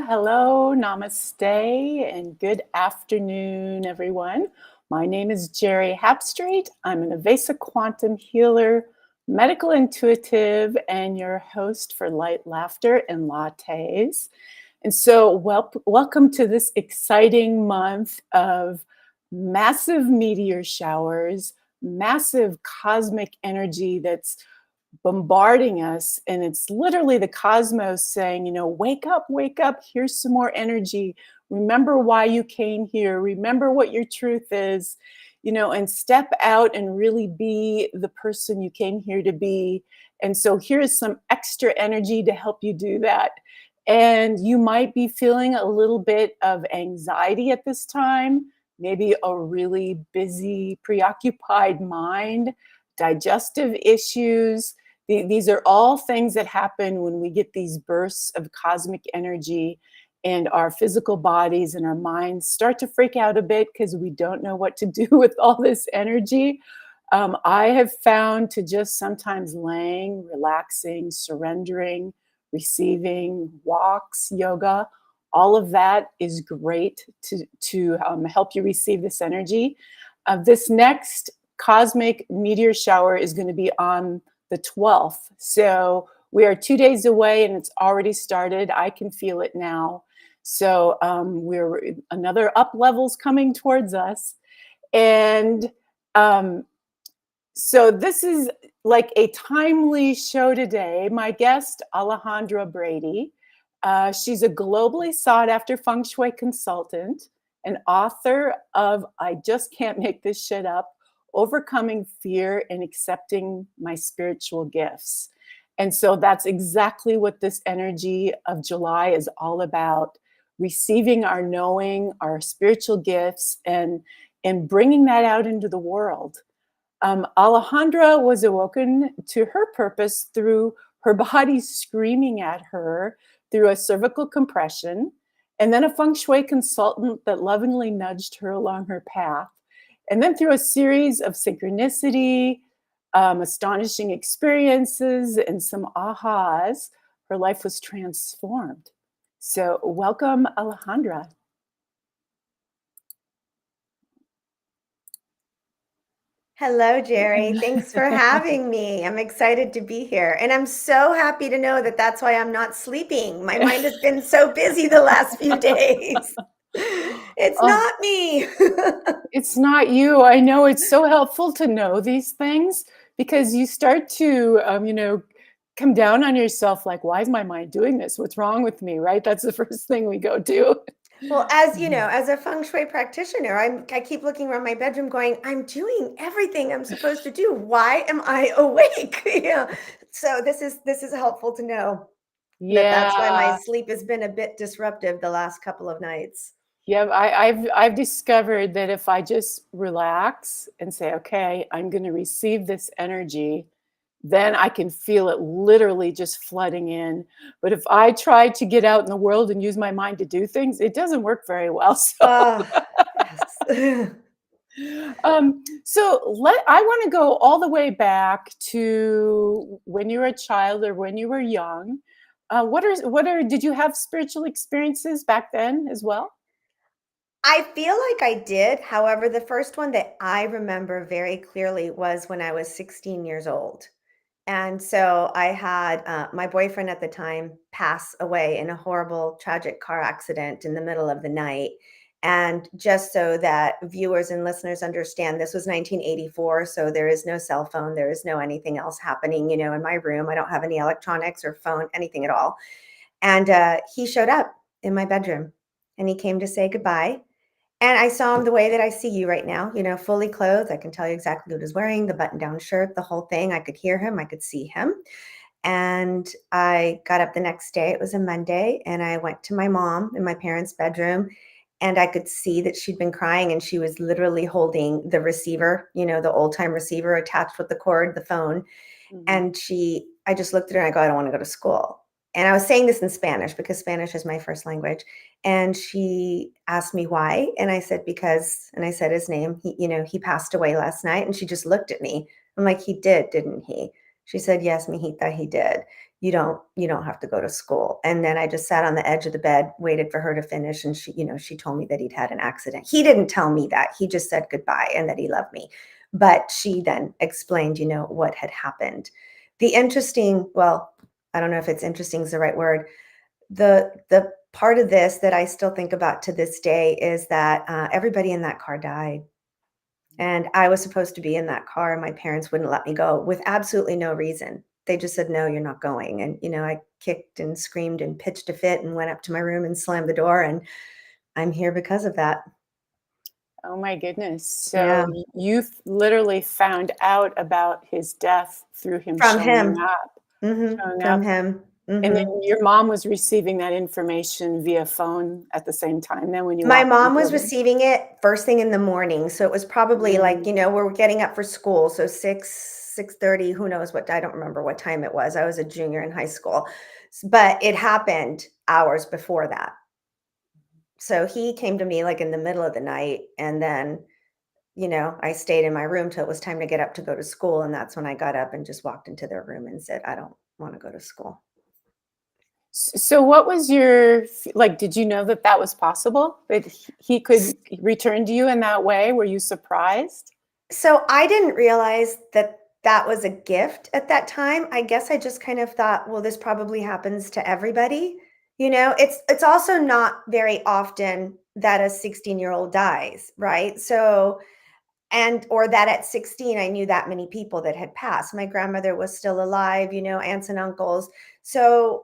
hello, namaste, and good afternoon, everyone. My name is Geri Habstritt. I'm an Avesa quantum healer, medical intuitive, and your host for Light, Laughter, and Lattes. And so, welcome to this exciting month of massive meteor showers, massive cosmic energy that's bombarding us, and it's literally the cosmos saying, wake up, here's some more energy. Remember why you came here, remember what your truth is, and step out and really be the person you came here to be. And so here's some extra energy to help you do that. And you might be feeling a little bit of anxiety at this time, maybe a really busy, preoccupied mind, digestive issues. These are all things that happen when we get these bursts of cosmic energy, and our physical bodies and our minds start to freak out a bit because we don't know what to do with all this energy. I have found to just sometimes laying, relaxing, surrendering, receiving, walks, yoga, all of that is great to help you receive this energy. This next cosmic meteor shower is going to be on the 12th. So we are 2 days away and it's already started. I can feel it now. So we're another up levels coming towards us. And so this is like a timely show today. My guest, Alejandra Brady, she's a globally sought after Feng Shui consultant, an author of I Just Can't Make This Shit Up, Overcoming Fear and Accepting My Spiritual Gifts. And so that's exactly what this energy of July is all about, receiving our knowing, our spiritual gifts, and bringing that out into the world. Alejandra was awoken to her purpose through her body screaming at her through a cervical compression, and then a Feng Shui consultant that lovingly nudged her along her path. And then through a series of synchronicity, astonishing experiences, and some ahas, her life was transformed. So welcome, Alejandra. Hello, Geri. Thanks for having me. I'm excited to be here. And I'm so happy to know that that's why I'm not sleeping. My mind has been so busy the last few days. It's not me. It's not you. I know it's so helpful to know these things because you start to, come down on yourself like, why is my mind doing this? What's wrong with me, right? That's the first thing we go to. Well, as you know, as a Feng Shui practitioner, I keep looking around my bedroom going, I'm doing everything I'm supposed to do. Why am I awake? So this is helpful to know that that's why my Yeah. sleep has been a bit disruptive the last couple of nights. Yeah, I've discovered that if I just relax and say, okay, I'm going to receive this energy, then I can feel it literally just flooding in. But if I try to get out in the world and use my mind to do things, it doesn't work very well. So, Yes. I want to go all the way back to when you were a child or when you were young. Did you have spiritual experiences back then as well? I feel like I did. However, the first one that I remember very clearly was when I was 16 years old. And so I had my boyfriend at the time pass away in a horrible, tragic car accident in the middle of the night. And just so that viewers and listeners understand, this was 1984. So there is no cell phone. There is no anything else happening, in my room. I don't have any electronics or phone, anything at all. And he showed up in my bedroom and he came to say goodbye. And I saw him the way that I see you right now, fully clothed. I can tell you exactly what he was wearing, the button-down shirt, the whole thing. I could hear him. I could see him. And I got up the next day. It was a Monday. And I went to my mom in my parents' bedroom. And I could see that she'd been crying. And she was literally holding the receiver, the old-time receiver attached with the cord, the phone. Mhm. And I just looked at her and I go, I don't want to go to school. And I was saying this in Spanish because Spanish is my first language. And she asked me why. And I said, because, and I said his name, he passed away last night. And she just looked at me. I'm like, he did, didn't he? She said, yes, mijita, he did. you don't have to go to school. And then I just sat on the edge of the bed, waited for her to finish. And she told me that he'd had an accident. He didn't tell me that. He just said goodbye and that he loved me. But she then explained, what had happened. Well, I don't know if it's interesting is the right word. The part of this that I still think about to this day is that everybody in that car died. And I was supposed to be in that car, and my parents wouldn't let me go with absolutely no reason. They just said, no, you're not going. And, I kicked and screamed and pitched a fit and went up to my room and slammed the door. And I'm here because of that. Oh my goodness. So Yeah. you literally found out about his death through him From showing him. up, showing From up. him. And then hmm your mom was receiving that information via phone at the same time then when you My walked in mom the was building? receiving it first thing in the morning. So it was probably like, Mm. we're getting up for school. So 6:30, who knows what, I don't remember what time it was. I was a junior in high school. But it happened hours before that. So he came to me like in the middle of the night, and then, I stayed in my room till it was time to get up to go to school. And that's when I got up and just walked into their room and said, I don't want to go to school. So what was your like, did you know that that was possible? That he could return to you in that way? Were you surprised? So I didn't realize that that was a gift at that time. I guess I just kind of thought, well, this probably happens to everybody. It's also not very often that a 16-year-old dies, right? So, and or that at 16 I knew that many people that had passed. My grandmother was still alive, aunts and uncles. So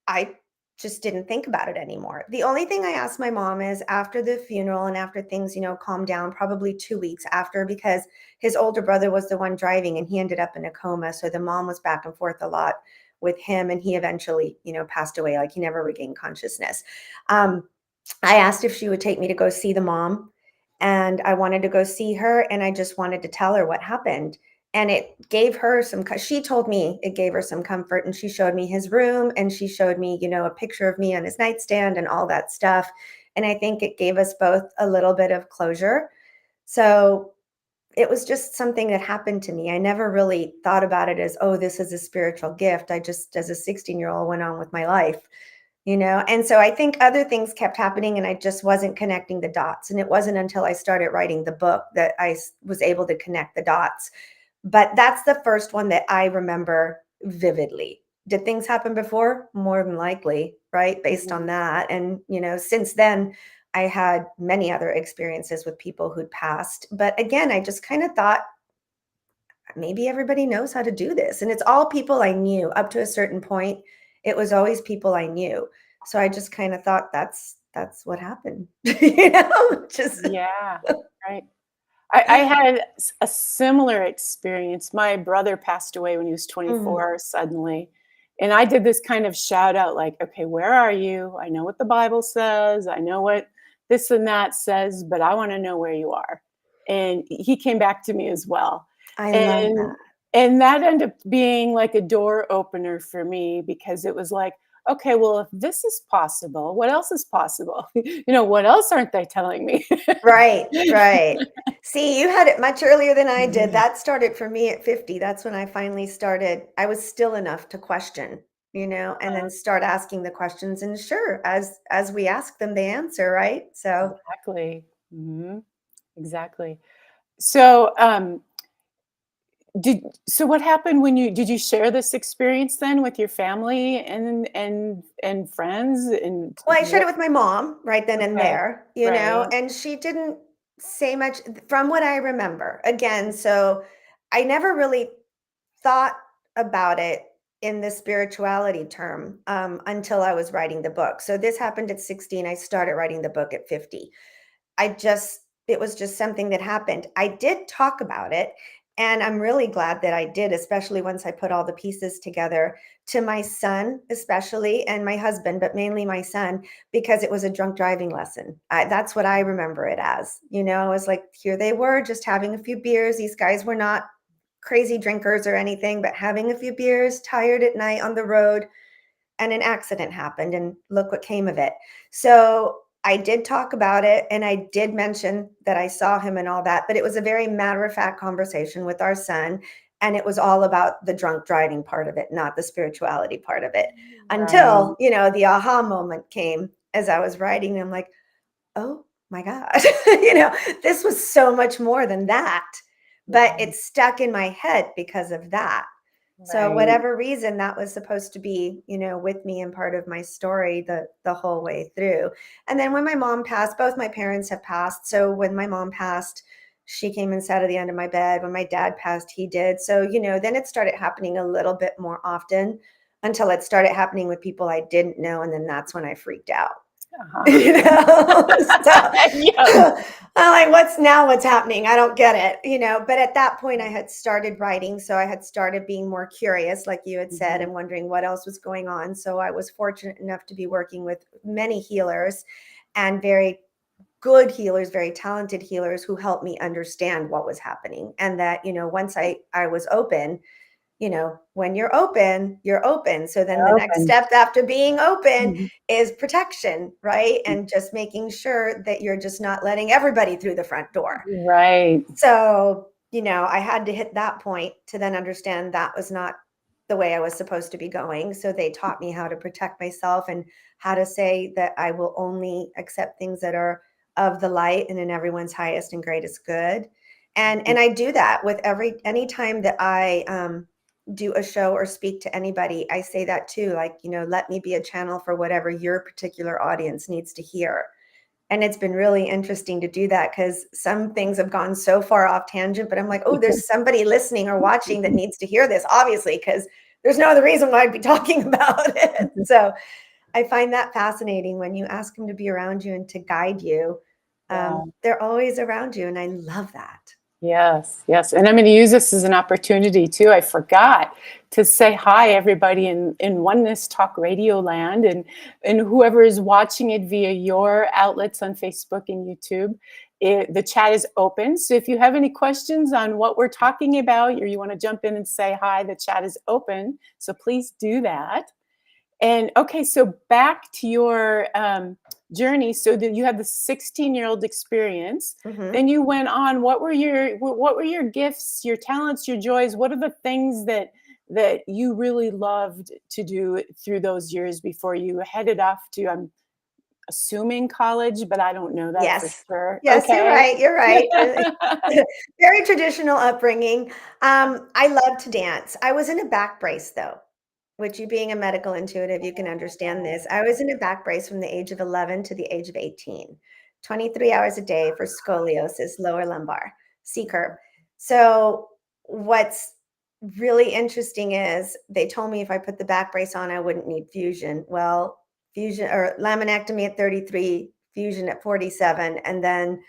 I just didn't think about it anymore. The only thing I asked my mom is after the funeral and after things, calmed down, probably 2 weeks after, because his older brother was the one driving and he ended up in a coma. So the mom was back and forth a lot with him, and he eventually, passed away. Like, he never regained consciousness. Um, I asked if she would take me to go see the mom, and I wanted to go see her, and I just wanted to tell her what happened. And it gave her she told me it gave her some comfort, and she showed me his room, and she showed me, a picture of me on his nightstand and all that stuff. And I think it gave us both a little bit of closure. So it was just something that happened to me. I never really thought about it as, oh, this is a spiritual gift. I just, as a 16-year-old, went on with my life. And so I think other things kept happening, and I just wasn't connecting the dots. And it wasn't until I started writing the book that I was able to connect the dots. But that's the first one that I remember vividly. Did things happen before? More than likely, right? Based on Mhm. that. And, since then, I had many other experiences with people who'd passed. But again, I just kind of thought, maybe everybody knows how to do this. And it's all people I knew up to a certain point. It was always people I knew. So I just kind of thought that's what happened. Just Yeah, right. I had a similar experience. My brother passed away when he was Mm, 24 suddenly. And I did this kind of shout out, like, okay, where are you? I know what the Bible says. I know what this and that says, but I want to know where you are. And he came back to me as well. I love And that. and that ended up being like a door opener for me because it was like, okay, well, if this is possible, what else is possible? What else aren't they telling me? Right, right. See, you had it much earlier than I did. That started for me at 50. That's when I finally started. I was still enough to question, and then start asking the questions. And sure, as we ask them, they answer, right? So Exactly. Mhm. Exactly. So, so what happened when did you share this experience then with your family and friends and Well, I shared what it with my mom right then and okay. there, Right. and she didn't say much from what I remember. Again, so I never really thought about it in the spirituality term until I was writing the book. So this happened at 16. I started writing the book at 50. It was just something that happened. I did talk about it, and I'm really glad that I did, especially once I put all the pieces together to my son, especially, and my husband, but mainly my son, because it was a drunk driving lesson. That's what I remember it as. It was like, here they were just having a few beers. These guys were not crazy drinkers or anything, but having a few beers, tired at night on the road, and an accident happened, and look what came of it. So I did talk about it, and I did mention that I saw him and all that, but it was a very matter of fact conversation with our son. And it was all about the drunk driving part of it, not the spirituality part of it. Right. Until, the aha moment came as I was writing. I'm like, oh my God, this was so much more than that. But Right. it stuck in my head because of that. So Right. whatever reason, that was supposed to be, with me and part of my story the whole way through. And then when my mom passed, both my parents have passed. So when my mom passed, she came and sat at the end of my bed. When my dad passed, he did. So, then it started happening a little bit more often until it started happening with people I didn't know. And then that's when I freaked out. Uh-huh. So Yes. I'm like, what's happening? I don't get it. But at that point I had started writing. So I had started being more curious, like you had said, Mhm. and wondering what else was going on. So I was fortunate enough to be working with many healers and very good healers, very talented healers who helped me understand what was happening. And that, once I was open, when you're open, you're open. So then the next Open. step after being open Mhm. is protection, right? And just making sure that you're just not letting everybody through the front door. Right. So, I had to hit that point to then understand that was not the way I was supposed to be going. So they taught me how to protect myself and how to say that I will only accept things that are of the light and in everyone's highest and greatest good. And I do that with anytime that I do a show or speak to anybody, I say that too, like, let me be a channel for whatever your particular audience needs to hear. And it's been really interesting to do that because some things have gone so far off tangent, but I'm like, oh, there's somebody listening or watching that needs to hear this, obviously, because there's no other reason why I'd be talking about it. So I find that fascinating when you ask them to be around you and to guide you. Yeah. They're always around you. And I love that. Yes, yes. And I'm going to use this as an opportunity too. I forgot to say hi, everybody in Oneness Talk Radio land, and whoever is watching it via your outlets on Facebook and YouTube. The chat is open. So if you have any questions on what we're talking about, or you want to jump in and say hi, the chat is open. So please do that. And okay, so back to your journey. So that you had the 16-year-old experience. Hmm. Then you went on. What were your gifts, your talents, your joys? What are the things that you really loved to do through those years before you headed off to, I'm assuming, college, but I don't know that for Yes. sure. Yes, you're Okay. right. You're right. Very traditional upbringing. I love to dance. I was in a back brace though, which, you being a medical intuitive, you can understand this. I was in a back brace from the age of 11 to the age of 18, 23 hours a day for scoliosis, lower lumbar, C curve. So what's really interesting is they told me if I put the back brace on, I wouldn't need fusion. Well, fusion or laminectomy at 33, fusion at 47, and then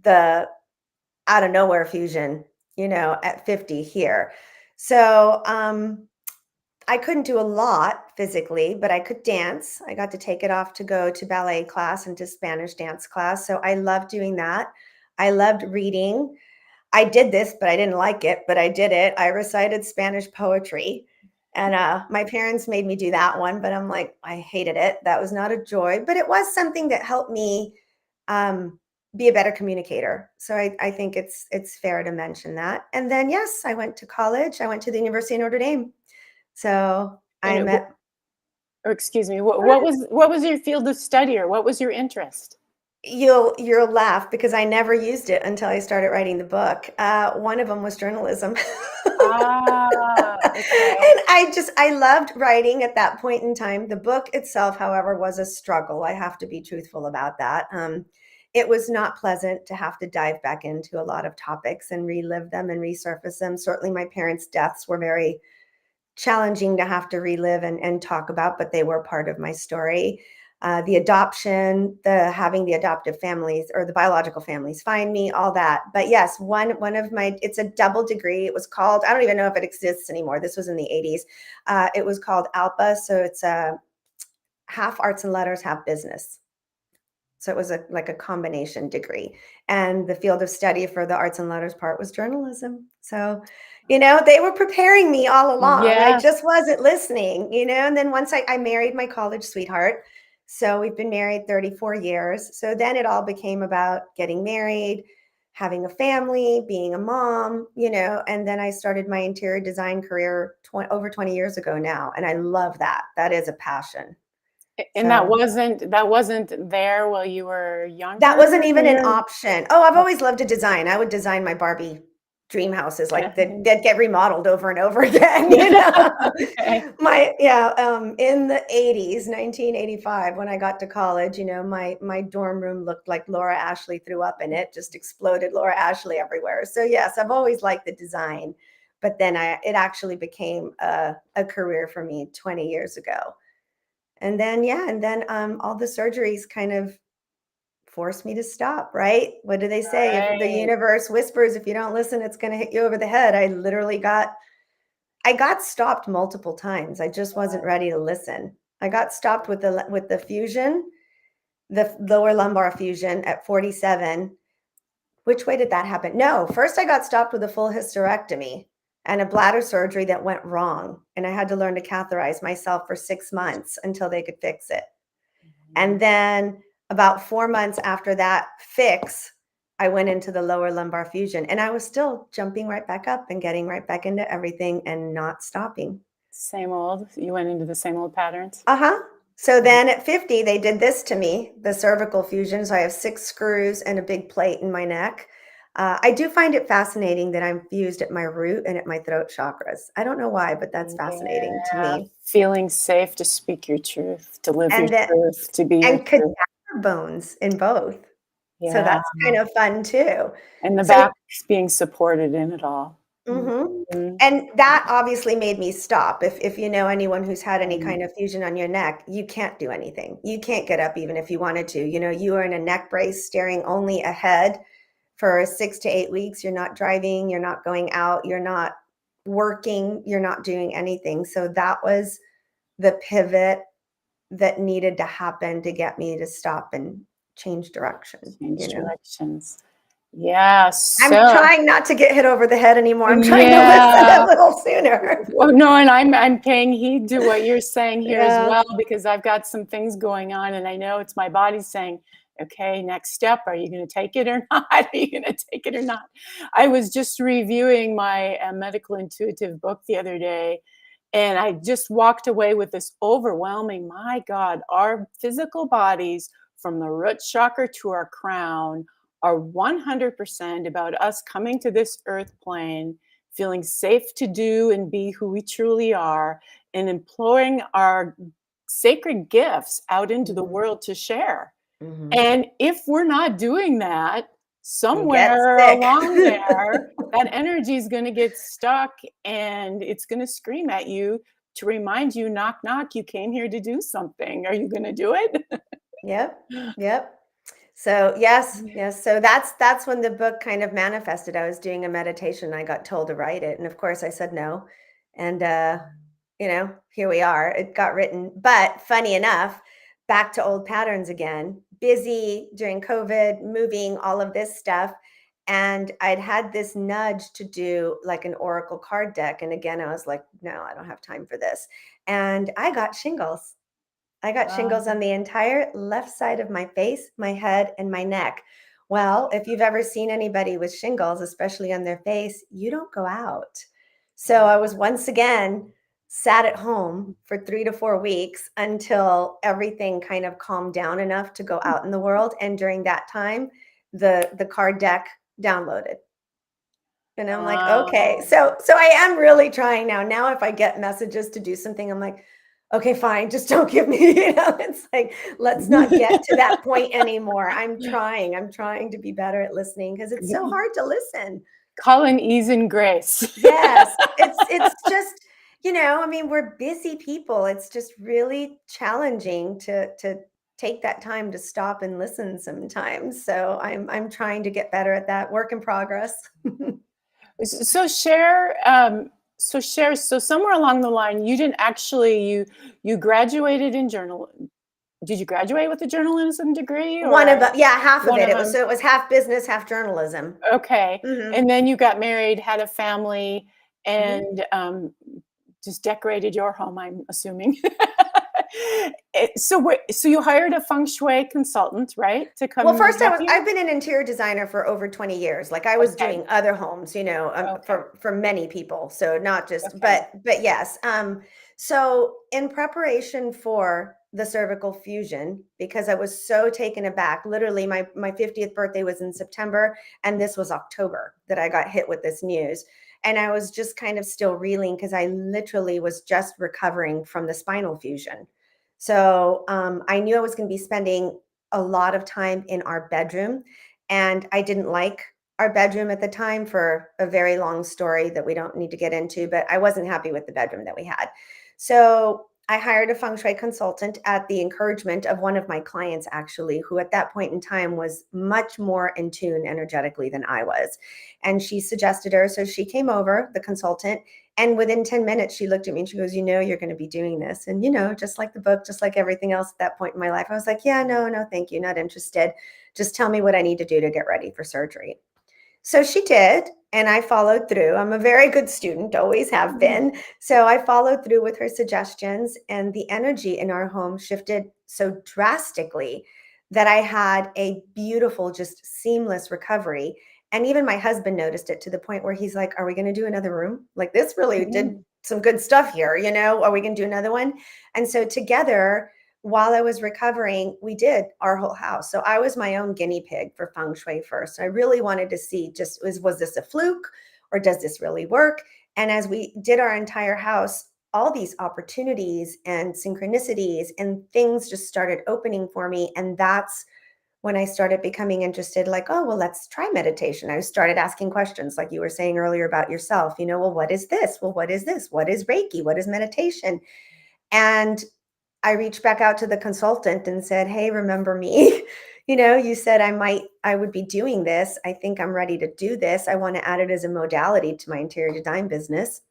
the out of nowhere fusion, at 50 here. So I couldn't do a lot physically, but I could dance. I got to take it off to go to ballet class and to Spanish dance class. So I loved doing that. I loved reading. I did this, but I didn't like it, but I did it. I recited Spanish poetry. And my parents made me do that one, but I'm like, I hated it. That was not a joy, but it was something that helped me um, be a better communicator. So I think it's fair to mention that. And then, yes, I went to college. I went to the University of Notre Dame. So And I met. or excuse me, what was your field of study, or what was your interest? You'll laugh because I never used it until I started writing the book. One of them was journalism. Ah, okay. And I loved writing at that point in time. The book itself, however, was a struggle. I have to be truthful about that. It was not pleasant to have to dive back into a lot of topics and relive them and resurface them. Certainly my parents' deaths were very challenging to have to relive and talk about, but they were part of my story. The adoption, the having the adoptive families or the biological families find me, all that. But yes, one of my, it's a double degree. It was called, I don't even know if it exists anymore. This was in the 80s. It was called ALPA. So it's a half arts and letters, half business. So it was like a combination degree. And the field of study for the arts and letters part was journalism. So, they were preparing me all along. I Yeah. just wasn't listening, and then once I married my college sweetheart. So we've been married 34 years. So then it all became about getting married, having a family, being a mom, and then I started my interior design career over 20 years ago now. And I love that. That is a passion. And that So wasn't there while you were that younger? wasn't even an Or- option. Oh, I've always loved to design. I would design my Barbie dream houses, like that get remodeled over and over again, Okay. In the 80s, 1985, when I got to college, my dorm room looked like Laura Ashley threw up in it, just exploded Laura Ashley everywhere. So yes, I've always liked the design, but then it actually became a career for me 20 years ago. And then all the surgeries kind of forced me to stop, right? What do they say? If the Right. universe whispers, if you don't listen, it's going to hit you over the head. I got stopped multiple times. I just wasn't ready to listen. I got stopped with the fusion, the lower lumbar fusion at 47. Which way did that happen? No, first I got stopped with a full hysterectomy and a bladder surgery that went wrong. And I had to learn to catheterize myself for 6 months until they could fix it. And then about 4 months after that fix, I went into the lower lumbar fusion, and I was still jumping right back up and getting right back into everything and not stopping. Same old. You went into the same old patterns. Uh-huh. So then at 50, they did this to me, the cervical fusion. So I have 6 screws and a big plate in my neck. I do find it fascinating that I'm fused at my root and at my throat chakras. I don't know why, but that's fascinating to Yeah. me. Feeling safe to speak your truth, to live your And then truth, to be your and truth. cadaver bones in both. So Yeah. that's kind of fun too. And the So back's being supported in it all. mhm. Mhm. And that obviously made me stop. If you know anyone who's had any Mhm. kind of fusion on your neck, you can't do anything. You can't get up even if you wanted to. You are in a neck brace staring only ahead for 6 to 8 weeks. You're not driving, you're not going out, you're not working, you're not doing anything. So that was the pivot that needed to happen to get me to stop and change direction. Change directions. Yeah. I'm So, trying not to get hit over the head anymore. I'm trying to listen a yeah. little sooner. Well, no, and I'm paying heed to what you're saying here as Yeah. well, because I've got some things going on, and I know it's my body saying, "Okay, next step. Are you going to take it or not? Are you going to take it or not?" I was just reviewing my medical intuitive book the other day, and I just walked away with this overwhelming, my God, our physical bodies from the root chakra to our crown are 100% about us coming to this earth plane, feeling safe to do and be who we truly are, and employing our sacred gifts out into the Mhm, world to share. mhm. And if we're not doing that, You get somewhere sick. along there, that energy is going to get stuck and it's going to scream at you to remind you, knock, knock, you came here to do something. Are you going to do it? Yep, yep. So, yes, yes. So that's when the book kind of manifested. I was doing a meditation, I got told to write it, and of course I said no. And here we are. It got written. But funny enough, back to old patterns again. Busy during COVID, moving, all of this stuff. And I'd had this nudge to do like an oracle card deck. And again, I was like, no, I don't have time for this. And I got shingles. I got shingles on the entire left side of my face, my head, and my neck. Well, if you've ever seen anybody with shingles, especially on their face, you don't go out. So I was once again sat at home for 3 to 4 weeks until everything kind of calmed down enough to go out in the world. And during that time, the card deck downloaded. And I'm like, okay. Wow. So I am really trying now. Now, if I get messages to do something, I'm like, okay, fine, just don't give me, it's like, let's not get to that point anymore. I'm trying to be better at listening because it's so hard to listen. Call in ease and grace. Yes, it's just, I mean, we're busy people. It's just really challenging to take that time to stop and listen sometimes. So I'm trying to get better at that. Work in progress. So share, so somewhere along the line, you didn't actually, you graduated in journal. Did you graduate with a journalism degree One of or them, yeah, half of one it. of It was them? so it was half business, half journalism. Okay. Mhm, And then you got married, had a family, mhm. and just decorated your home, I'm assuming. So you hired a Feng Shui consultant, right, to Well, come first help you? I've been an interior designer for over 20 years. Like I was Okay. doing other homes, Okay. for many people. So not just, Okay. but yes. So in preparation for the cervical fusion, because I was so taken aback, literally my 50th birthday was in September, and this was October that I got hit with this news. And I was just kind of still reeling because I literally was just recovering from the spinal fusion. So I knew I was going to be spending a lot of time in our bedroom. And I didn't like our bedroom at the time for a very long story that we don't need to get into, but I wasn't happy with the bedroom that we had. So I hired a feng shui consultant at the encouragement of one of my clients, actually, who at that point in time was much more in tune energetically than I was. And she suggested her. So she came over, the consultant, and within 10 minutes, she looked at me and she goes, you're going to be doing this. And, just like the book, just like everything else at that point in my life, I was like, yeah, no, thank you. Not interested. Just tell me what I need to do to get ready for surgery. So she did, and I followed through. I'm a very good student, always have been. So I followed through with her suggestions, and the energy in our home shifted so drastically that I had a beautiful, just seamless recovery. And even my husband noticed it to the point where he's like, are we going to do another room? Like, this really did Mhm. some good stuff here, Are we going to do another one? And so together, while I was recovering, we did our whole house. So I was my own guinea pig for feng shui first. I really wanted to see just was this a fluke or does this really work? And as we did our entire house, all these opportunities and synchronicities and things just started opening for me. And that's when I started becoming interested, like, oh, well, let's try meditation. I started asking questions like you were saying earlier about yourself, well, what is this? Well, what is this? What is Reiki? What is meditation? And I reached back out to the consultant and said, hey, remember me? You said I would be doing this. I think I'm ready to do this. I want to add it as a modality to my interior design business.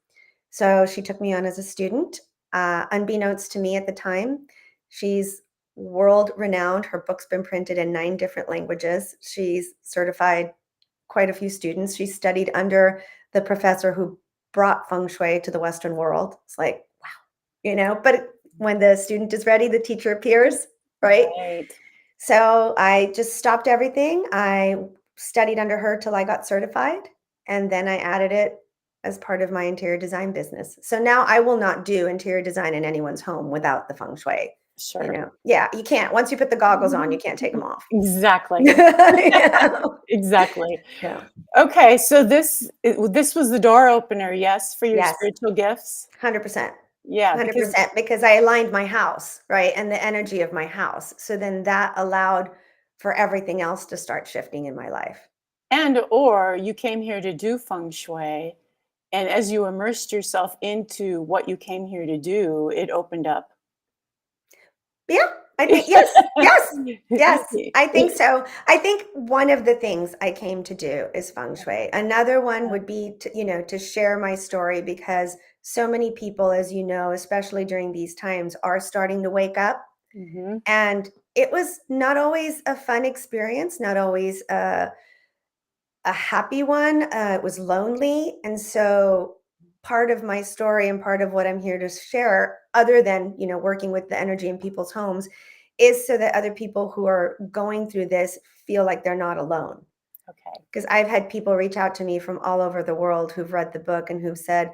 So she took me on as a student. Unbeknownst to me at the time, she's world renowned. Her book's been printed in 9 different languages. She's certified quite a few students. She studied under the professor who brought feng shui to the Western world. It's like, but when the student is ready, the teacher appears, right? Right. So I just stopped everything. I studied under her till I got certified, and then I added it as part of my interior design business. So now I will not do interior design in anyone's home without the feng shui. Sure. Yeah, you can't. Once you put the goggles on, you can't take them off. Exactly. Yeah. Exactly. Yeah. Okay, so this was the door opener, yes, for your Yes. spiritual gifts? 100%. Yeah, because 100% because I aligned my house, right? And the energy of my house. So then that allowed for everything else to start shifting in my life. or you came here to do feng shui, and as you immersed yourself into what you came here to do, it opened up. Yeah, I think yes, yes, yes, I think so. I think one of the things I came to do is feng shui. Another one would be to share my story because so many people, as you know, especially during these times, are starting to wake up. Mhm. And it was not always a fun experience, not always a happy one. It was lonely. And so part of my story and part of what I'm here to share, other than, working with the energy in people's homes, is so that other people who are going through this feel like they're not alone. Okay. Because I've had people reach out to me from all over the world who've read the book and who've said,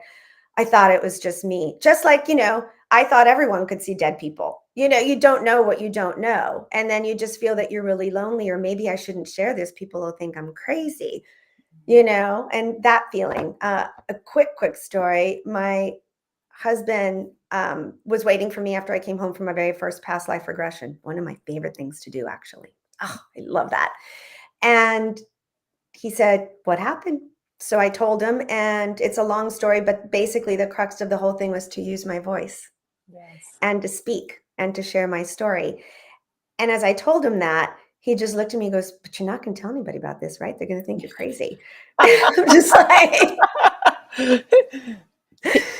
I thought it was just me. Just like, I thought everyone could see dead people. You don't know what you don't know. And then you just feel that you're really lonely, or maybe I shouldn't share this. People will think I'm crazy, and that feeling. A quick story. My husband was waiting for me after I came home from my very first past life regression. One of my favorite things to do, actually. Oh, I love that. And he said, what happened? So I told him, and it's a long story, but basically the crux of the whole thing was to use my voice Yes. and to speak and to share my story. And as I told him that, he just looked at me and goes, but you're not going to tell anybody about this, right? They're going to think you're crazy. I'm just like,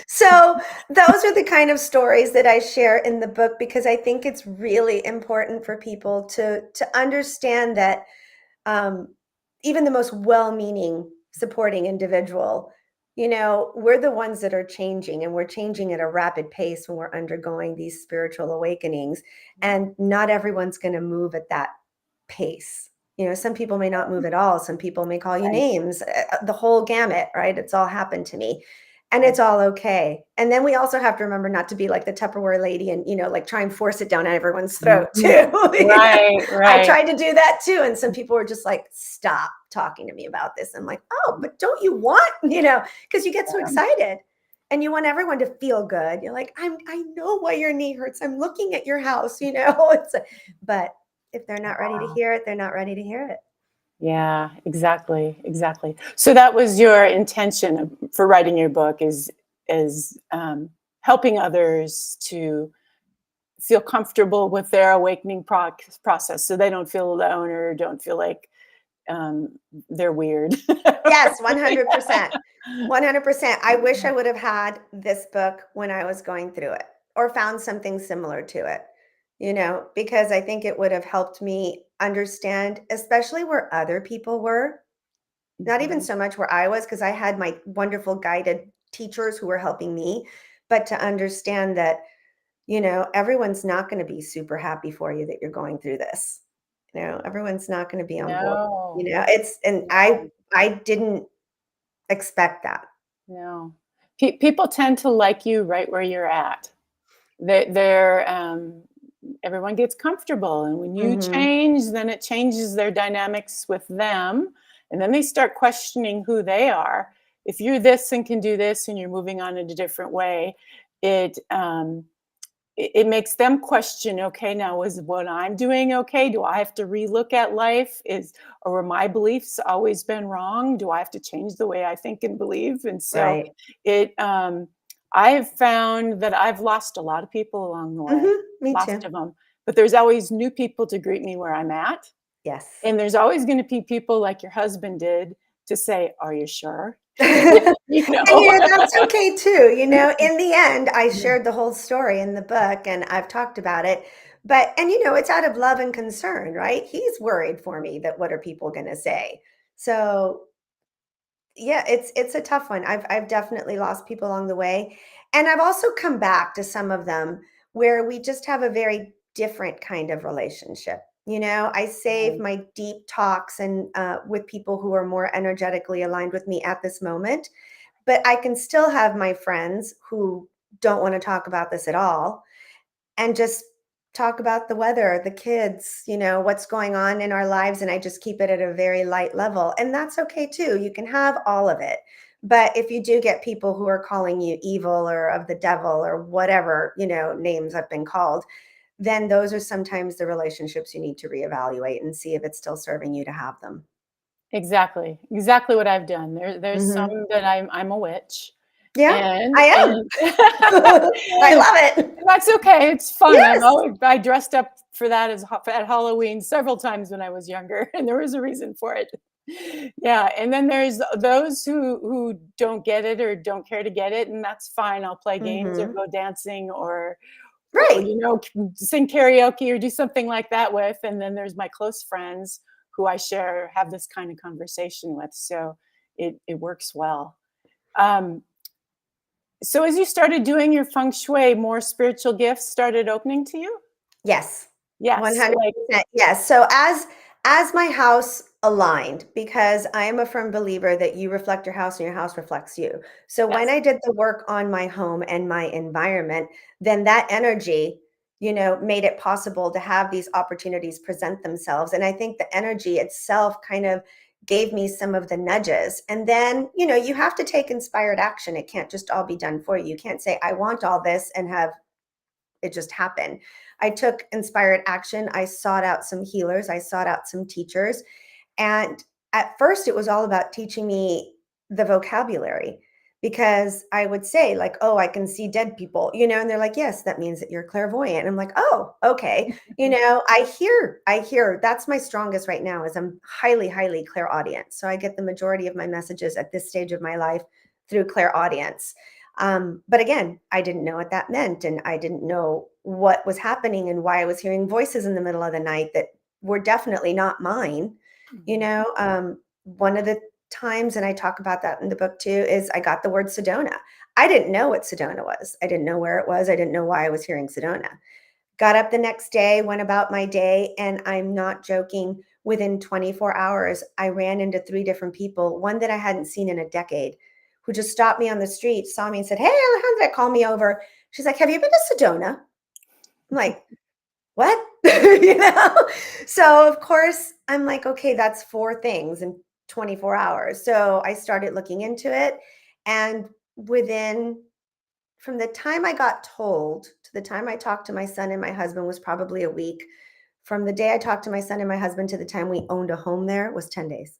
so those are the kind of stories that I share in the book because I think it's really important for people to understand that even the most well-meaning, supporting individual we're the ones that are changing, and we're changing at a rapid pace when we're undergoing these spiritual awakenings. And not everyone's going to move at that pace. Some people may not move at all. Some people may call you Right, names, the whole gamut, right? It's all happened to me. And right. it's all okay. And then we also have to remember not to be like the Tupperware lady and, like try and force it down everyone's throat Mhm. too. Right, I right. tried to do that too. And some people were just like, stop talking to me about this. I'm like, oh, but don't you want, because you get so excited and you want everyone to feel good. You're like, I know why your knee hurts. I'm looking at your house, but if they're not ready to hear it, they're not ready to hear it. Yeah, exactly, exactly. So that was your intention for writing your book is helping others to feel comfortable with their awakening process, so they don't feel alone or don't feel like um, they're weird. Yes, 100%. 100%. I wish I would have had this book when I was going through it or found something similar to it, because I think it would have helped me understand, especially where other people were. Not even Mhm. so much where I was, because I had my wonderful guided teachers who were helping me, but to understand that, everyone's not going to be super happy for you that you're going through this. Everyone's not going to be on board. No, And no, I didn't expect that. no. People tend to like you right where you're at. They're everyone gets comfortable, and when you Mhm. change, then it changes their dynamics with them, and then they start questioning who they are. If you're this and can do this, and you're moving on in a different way, it it makes them question, okay, now is what I'm doing okay? Do I have to relook at life? Or were my beliefs always been wrong? Do I have to change the way I think and believe? And so Right. it I've found that I've lost a lot of people along the way, Me lots too. of them. But there's always new people to greet me where I'm at. Yes. And there's always going to be people like your husband did to say, "Are you sure?" you And know. that's okay too. In the end, I shared the whole story in the book and I've talked about it. But and it's out of love and concern, right? He's worried for me that what are people going to say? So, yeah, it's a tough one. I've definitely lost people along the way. And I've also come back to some of them where we just have a very different kind of relationship. I save Right. my deep talks and with people who are more energetically aligned with me at this moment, but I can still have my friends who don't want to talk about this at all and just talk about the weather, the kids, what's going on in our lives. And I just keep it at a very light level. And that's okay too. You can have all of it. But if you do get people who are calling you evil or of the devil or whatever, names have been called, then those are sometimes the relationships you need to reevaluate and see if it's still serving you to have them. Exactly, exactly what I've done. There's Hmm. some that I'm a witch, Yeah, and I am. and I love it. that's okay, it's fun. Yes. I dressed up for that at Halloween several times when I was younger, and there was a reason for it. Yeah, and then there's those who don't get it or don't care to get it, and that's fine. I'll play games or Hmm. go dancing or Right. sing karaoke or do something like that with. And then there's my close friends who I have this kind of conversation with. So it works well. Um, so as you started doing your feng shui, more spiritual gifts started opening to you? Yes. Yes. Like, 100%. Yes. So as my house aligned, because I am a firm believer that you reflect your house and your house reflects you. So when yes. I did the work on my home and my environment, then that energy, made it possible to have these opportunities present themselves. And I think the energy itself kind of gave me some of the nudges. And then, you have to take inspired action. It can't just all be done for you. You can't say, I want all this and have it just happened. I took inspired action. I sought out some healers. I sought out some teachers. And at first, it was all about teaching me the vocabulary because I would say, like, oh, I can see dead people, and they're like, yes, that means that you're clairvoyant. And I'm like, oh, okay. I hear that's my strongest right now is I'm highly, highly clairaudient. So I get the majority of my messages at this stage of my life through clairaudience. But again, I didn't know what that meant. And I didn't know what was happening and why I was hearing voices in the middle of the night that were definitely not mine. Mhm. One of the times, and I talk about that in the book too, is I got the word Sedona. I didn't know what Sedona was. I didn't know where it was. I didn't know why I was hearing Sedona. Got up the next day, went about my day, and I'm not joking. Within 24 hours, I ran into 3 different people, one that I hadn't seen in a decade, who just stopped me on the street, saw me and said, "Hey, Alejandra," called me over. She's like, "Have you been to Sedona?" I'm like, "What?" You know? So, of course, I'm like, "Okay, that's 4 things in 24 hours." So, I started looking into it, and within from the time I got told to the time I talked to my son and my husband was probably a week. From the day I talked to my son and my husband to the time we owned a home there was 10 days.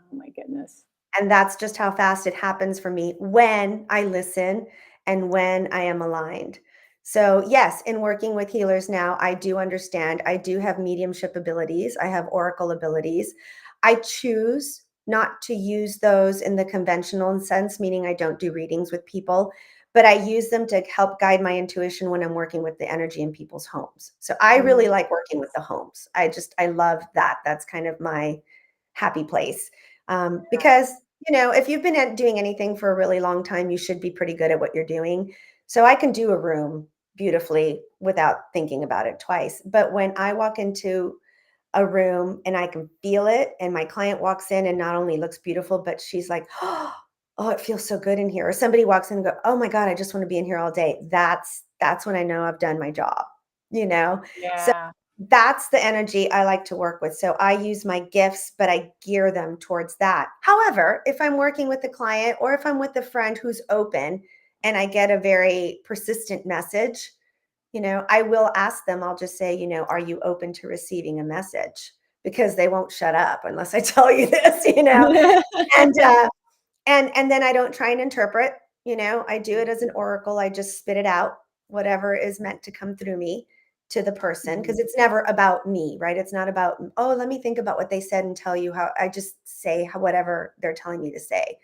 Oh my goodness. And that's just how fast it happens for me when I listen and when I am aligned. So, yes, in working with healers now, I do understand. I do have mediumship abilities, I have oracle abilities. I choose not to use those in the conventional sense, meaning I don't do readings with people, but I use them to help guide my intuition when I'm working with the energy in people's homes. So, I really Mm, like working with the homes. I love that. That's kind of my happy place. Because if you've been doing anything for a really long time, you should be pretty good at what you're doing. So I can do a room beautifully without thinking about it twice. But when I walk into a room and I can feel it, and my client walks in and not only looks beautiful, but she's like, "Oh, it feels so good in here." Or somebody walks in and go, "Oh my God, I just want to be in here all day." That's when I know I've done my job, you know? So yeah. that's the energy I like to work with. So I use my gifts, but I gear them towards that. However, if I'm working with a client or if I'm with a friend who's open and I get a very persistent message, I will ask them, I'll just say, "Are you open to receiving a message?" Because they won't shut up unless I tell you this. And and then I don't try and interpret, I do it as an oracle. I just spit it out, whatever is meant to come through me to the person, because Mhm. it's never about me, right? It's not about, "Oh, let me think about what they said and tell you how." I just say whatever they're telling me to say.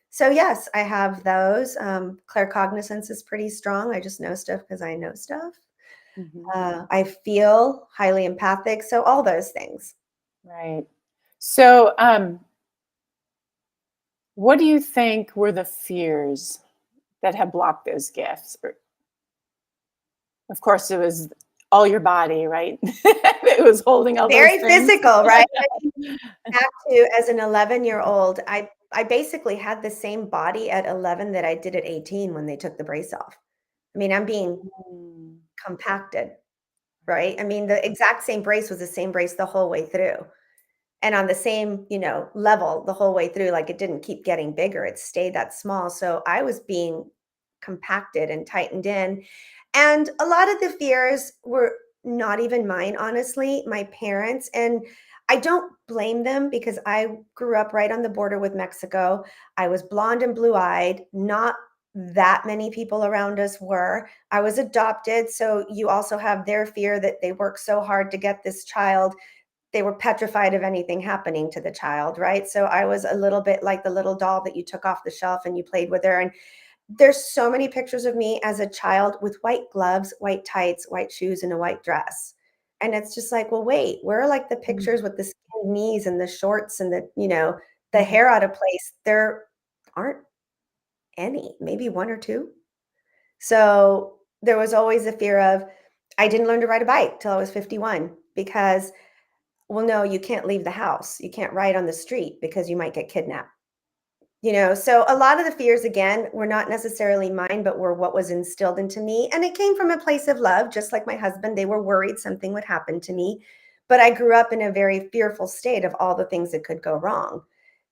So yes, I have those. Claircognizance is pretty strong. I just know stuff because I know stuff. Mhm. I feel highly empathic. So all those things. Right. So, what do you think were the fears that have blocked those gifts? Of course, it was all your body, right? It was holding all those Very things. physical, right? Back to as an 11-year-old, I basically had the same body at 11 that I did at 18 when they took the brace off. I mean, I'm being Mm, compacted, right? I mean, the exact same brace was the same brace the whole way through, and on the same, level the whole way through, like, it didn't keep getting bigger, it stayed that small, so I was being compacted and tightened in, and a lot of the fears were not even mine, honestly, my parents, and I don't blame them because I grew up right on the border with Mexico. I was blonde and blue-eyed, not that many people around us were. I was adopted, so you also have their fear that they worked so hard to get this child. They were petrified of anything happening to the child, right? So I was a little bit like the little doll that you took off the shelf and you played with her. And there's so many pictures of me as a child with white gloves, white tights, white shoes, and a white dress. And it's just like, well, wait, where are like the mm, pictures with the skinny knees and the shorts and the mhm, hair out of place? There aren't any, maybe 1 or 2. So there was always a fear of, I didn't learn to ride a bike till I was 51 because, well, no, you can't leave the house. You can't ride on the street because you might get kidnapped. So a lot of the fears, again, were not necessarily mine, but were what was instilled into me. And it came from a place of love, just like my husband. They were worried something would happen to me. But I grew up in a very fearful state of all the things that could go wrong.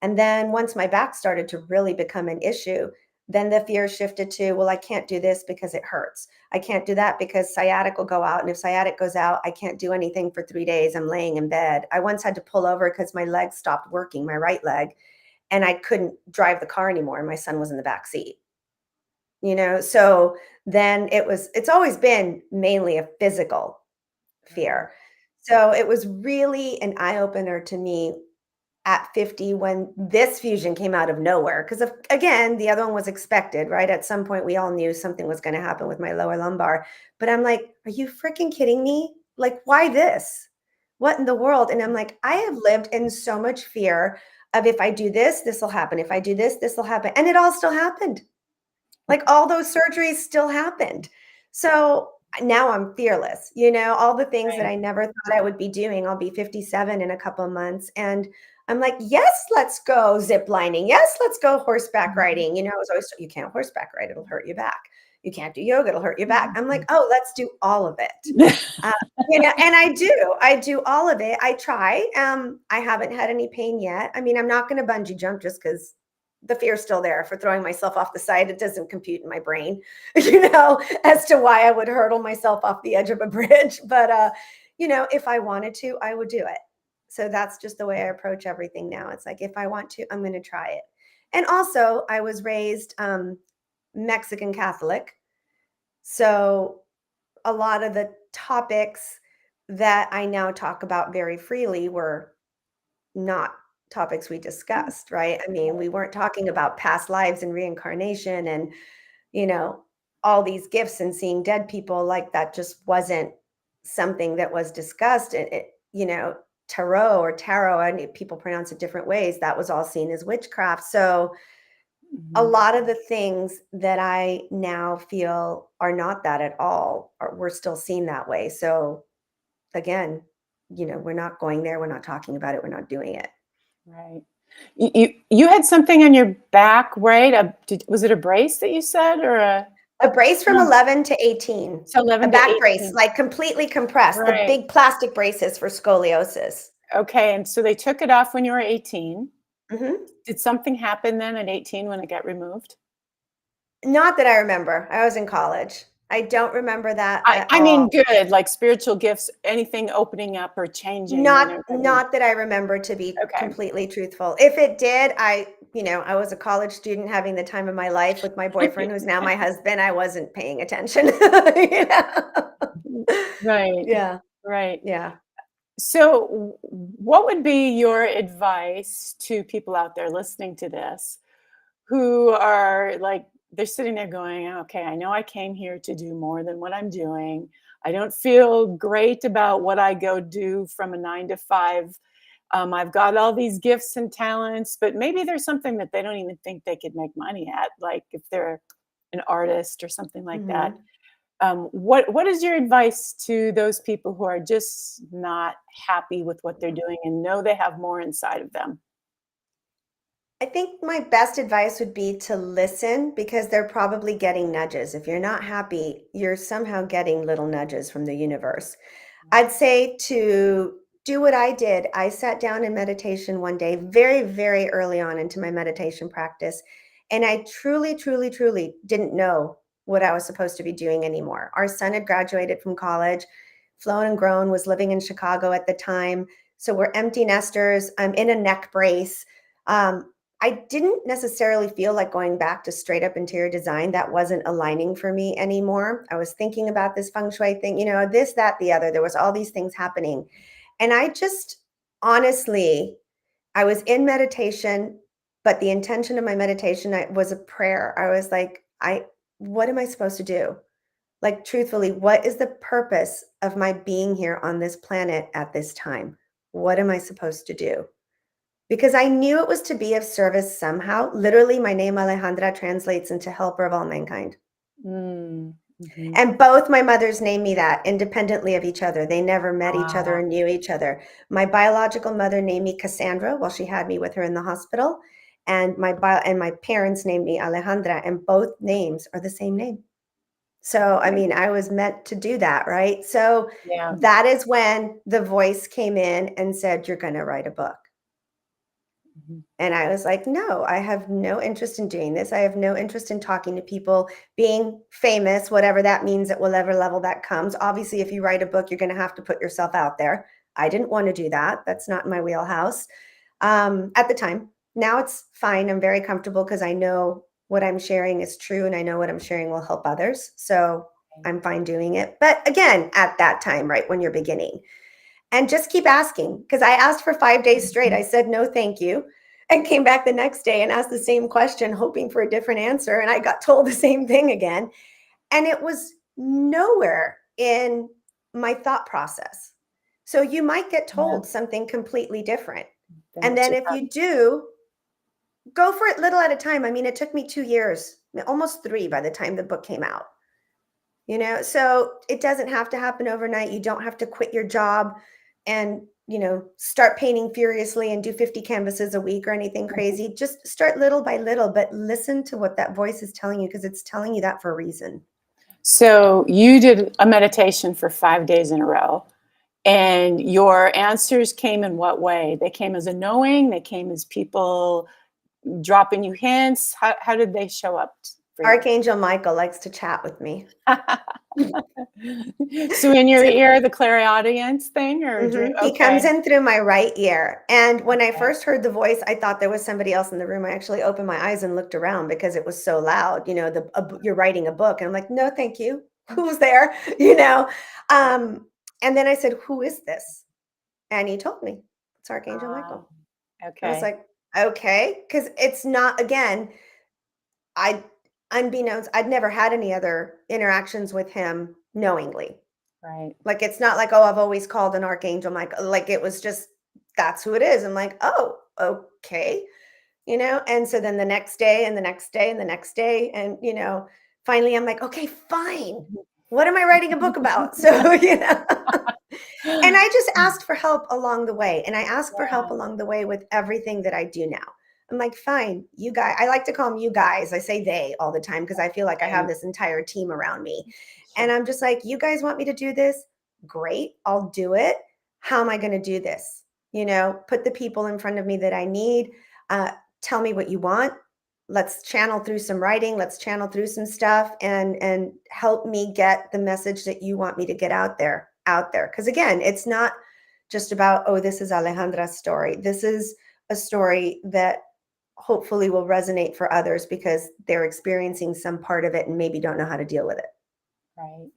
And then once my back started to really become an issue, then the fear shifted to, well, I can't do this because it hurts. I can't do that because sciatic will go out. And if sciatic goes out, I can't do anything for 3 days. I'm laying in bed. I once had to pull over because my leg stopped working, my right leg, and I couldn't drive the car anymore, and my son was in the back seat. So then it's always been mainly a physical right. fear. So it was really an eye opener to me at 50 when this fusion came out of nowhere. Because again, the other one was expected, right? At some point, we all knew something was going to happen with my lower lumbar. But I'm like, are you freaking kidding me? Like, why this? what in the world? And I'm like, I have lived in so much fear of if I do this, this will happen. If I do this, this will happen. And it all still happened. Like all those surgeries still happened. So now I'm fearless, all the things that Right. I never thought I would be doing. I'll be 57 in a couple of months. And I'm like, yes, let's go zip lining. Yes, let's go horseback Mhm. riding. I was always, you can't horseback ride, it'll hurt your back. You can't do yoga, it'll hurt your back. I'm like, Mhm. oh, let's do all of it. Uh, and I do all of it. I try. I haven't had any pain yet. I mean, I'm not going to bungee jump just because the fear's still there for throwing myself off the side. It doesn't compute in my brain, as to why I would hurdle myself off the edge of a bridge. But, if I wanted to, I would do it. So that's just the way I approach everything now. It's like, if I want to, I'm going to try it. And also, I was raised Mexican Catholic. So a lot of the topics that I now talk about very freely were not topics we discussed, right? I mean, we weren't talking about past lives and reincarnation and, you know, all these gifts and seeing dead people. Like that just wasn't something that was discussed. Tarot, and people pronounce it different ways. That was all seen as witchcraft. So a Mhm. lot of the things that I now feel are not that at all, we're still seen that way. So again, we're not going there. We're not talking about it. We're not doing it. Right. You had something on your back, right? Was it a brace that you said or a A brace from no, 11 to 18, so a 11 to back brace, 18. like completely compressed, the Right. big plastic braces for scoliosis. Okay, and so they took it off when you were 18. Mhm. Did something happen then at 18 when it got removed? Not that I remember. I was in college. I don't remember that at I all. mean good, like spiritual gifts, anything opening up or changing, Not I mean, not that I remember, to be okay. completely truthful. If it did, I was a college student having the time of my life with my boyfriend, who's now my husband. I wasn't paying attention. You know? Right, Yeah, right. yeah. So, what would be your advice to people out there listening to this who are like, they're sitting there going, okay, I know I came here to do more than what I'm doing. I don't feel great about what I go do from a 9 to 5. I've got all these gifts and talents, but maybe there's something that they don't even think they could make money at, like if they're an artist or something like that. Mhm. What is your advice to those people who are just not happy with what they're doing and know they have more inside of them? I think my best advice would be to listen because they're probably getting nudges. If you're not happy, you're somehow getting little nudges from the universe. I'd say to do what I did. I sat down in meditation one day, very, very early on into my meditation practice, and I truly, truly, truly didn't know what I was supposed to be doing anymore. Our son had graduated from college, flown and grown, was living in Chicago at the time. So we're empty nesters. I'm in a neck brace. I didn't necessarily feel like going back to straight up interior design. That wasn't aligning for me anymore. I was thinking about this feng shui thing, this, that, the other. There was all these things happening. And I just honestly, I was in meditation, but the intention of my meditation was a prayer. I was like, what am I supposed to do? Like, truthfully, what is the purpose of my being here on this planet at this time? What am I supposed to do? Because I knew it was to be of service somehow. Literally, my name Alejandra translates into helper of all mankind. Mm, mhm. And both my mothers named me that independently of each other. They never met each other Ah, or knew each other. My biological mother named me Cassandra while she had me with her in the hospital. And my parents named me Alejandra, and both names are the same name. So, I okay. mean, I was meant to do that, right? So Yeah. that is when the voice came in and said, "You're going to write a book." Mhm. And I was like, no, I have no interest in doing this. I have no interest in talking to people, being famous, whatever that means at whatever level that comes. Obviously, if you write a book, you're going to have to put yourself out there. I didn't want to do that. That's not in my wheelhouse at the time. Now it's fine. I'm very comfortable because I know what I'm sharing is true and I know what I'm sharing will help others. So I'm fine doing it. But again, at that time, right when you're beginning, and just keep asking because I asked for 5 days straight. Mhm. I said, no, thank you. And came back the next day and asked the same question, hoping for a different answer. And I got told the same thing again. And it was nowhere in my thought process. So you might get Yeah, told something completely different. then And it then should if have. you do, go for it little at a time. I mean, it took me 2 years, almost 3 by the time the book came out. So it doesn't have to happen overnight. You don't have to quit your job and, start painting furiously and do 50 canvases a week or anything crazy. Just start little by little, but listen to what that voice is telling you, because it's telling you that for a reason. So you did a meditation for 5 days in a row, and your answers came in what way? They came as a knowing, they came as people dropping you hints. How did they show up for you? Archangel Michael likes to chat with me. So in your So ear, the clairaudience thing, or dream? He comes Okay, in through my right ear. And when I okay. first heard the voice, I thought there was somebody else in the room. I actually opened my eyes and looked around because it was so loud. You're writing a book. And I'm like, no, thank you. Who's there? You know? Um, and then I said, who is this? And he told me it's Archangel Ah, Michael. I was okay, like, okay. Because it's not, again, I, unbeknownst, I'd never had any other interactions with him knowingly. right. Like, it's not like, "Oh, I've always called an archangel Michael." Like, it was just, that's who it is. I'm like, "Oh, okay." And so then the next day and the next day and the next day, and, finally I'm like, "Okay, fine. What am I writing a book about?" So, and I just asked for help along the way, and I ask for help Yeah, along the way with everything that I do now. I'm like, "Fine, you guys." I like to call them you guys. I say they all the time because I feel like I have right. this entire team around me. And Sure. I'm just like, "You guys want me to do this? Great, I'll do it. How am I gonna do this?" Put the people in front of me that I need. Uh, Tell me what you want. Let's channel through some writing. Let's channel through some stuff, and help me get the message that you want me to get out there. Because again, it's not just about, oh, this is Alejandra's story. This is a story that hopefully will resonate for others because they're experiencing some part of it and maybe don't know how to deal with it. Right,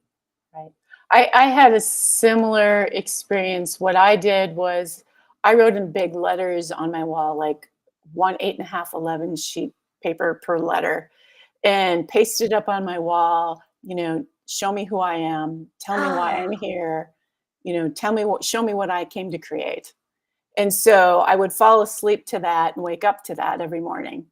right. I had a similar experience. What I did was I wrote in big letters on my wall, like 1 8.5, 11 sheet paper per letter, and pasted up on my wall, show me who I am, tell me why I'm here, show me what I came to create. And so I would fall asleep to that and wake up to that every morning.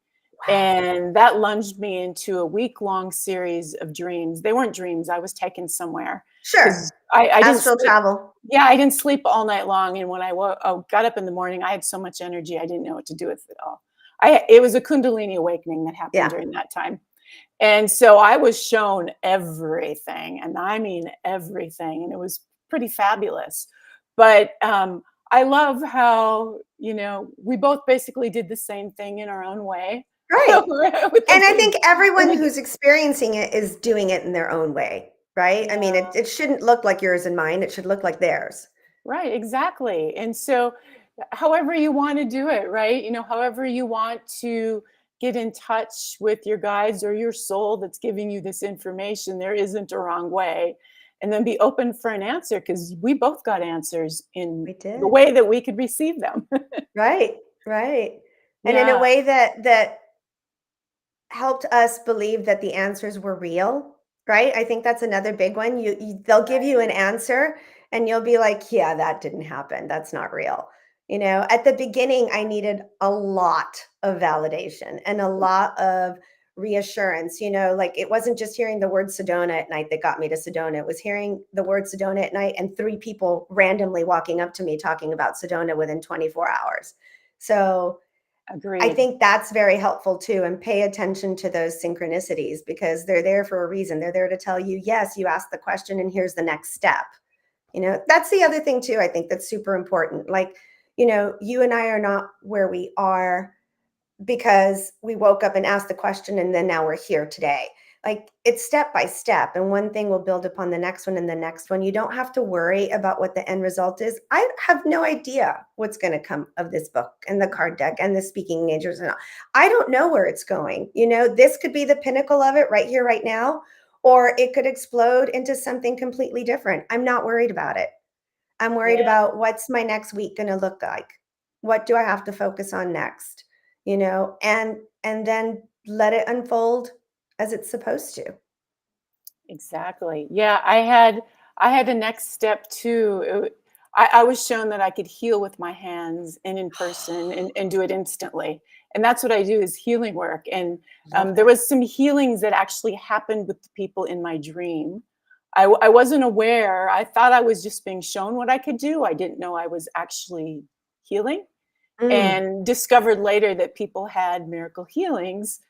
Wow. And that lunged me into a week-long series of dreams. They weren't dreams, I was taken somewhere Sure. because I didn't Astral sleep. travel. Yeah, I didn't sleep all night long, and when got up in the morning, I had so much energy, I didn't know what to do with it all. It was a kundalini awakening that happened Yeah. during that time. And so I was shown everything, and I mean everything, and it was pretty fabulous. But I love how, we both basically did the same thing in our own way. Right. With And I the, think everyone with the, who's experiencing it is doing it in their own way, right? I mean, yeah, it shouldn't look like yours and mine. It should look like theirs. right, exactly. And so, however you want to do it, right? However you want to get in touch with your guides or your soul that's giving you this information, there isn't a wrong way. And then be open for an answer because we both got answers in We the did. way that we could receive them. Right. Right. And in a Yeah, way that helped us believe that the answers were real, right? I think that's another big one. They'll give you an answer and you'll be like, "Yeah, that didn't happen. That's not real." At the beginning, I needed a lot of validation and a lot of reassurance. Like, it wasn't just hearing the word Sedona at night that got me to Sedona. It was hearing the word Sedona at night and 3 people randomly walking up to me talking about Sedona within 24 hours. So I agreed. think that's very helpful too, and pay attention to those synchronicities because they're there for a reason. They're there to tell you, yes, you asked the question and here's the next step. That's the other thing too, I think that's super important. Like, you and I are not where we are because we woke up and asked the question and then now we're here today. Like, it's step by step, and one thing will build upon the next one and the next one. You don't have to worry about what the end result is. I have no idea what's going to come of this book and the card deck and the speaking engagements and all. I don't know where it's going. This could be the pinnacle of it right here, right now, or it could explode into something completely different. I'm not worried about it. I'm worried Yeah, about what's my next week going to look like. What do I have to focus on next? And then let it unfold as it's supposed to. exactly. Yeah, I had a next step too. I was shown that I could heal with my hands and in person and do it instantly. And that's what I do is healing work. And Love there that. was some healings that actually happened with the people in my dream. I wasn't aware. I thought I was just being shown what I could do. I didn't know I was actually healing, Mm, and discovered later that people had miracle healings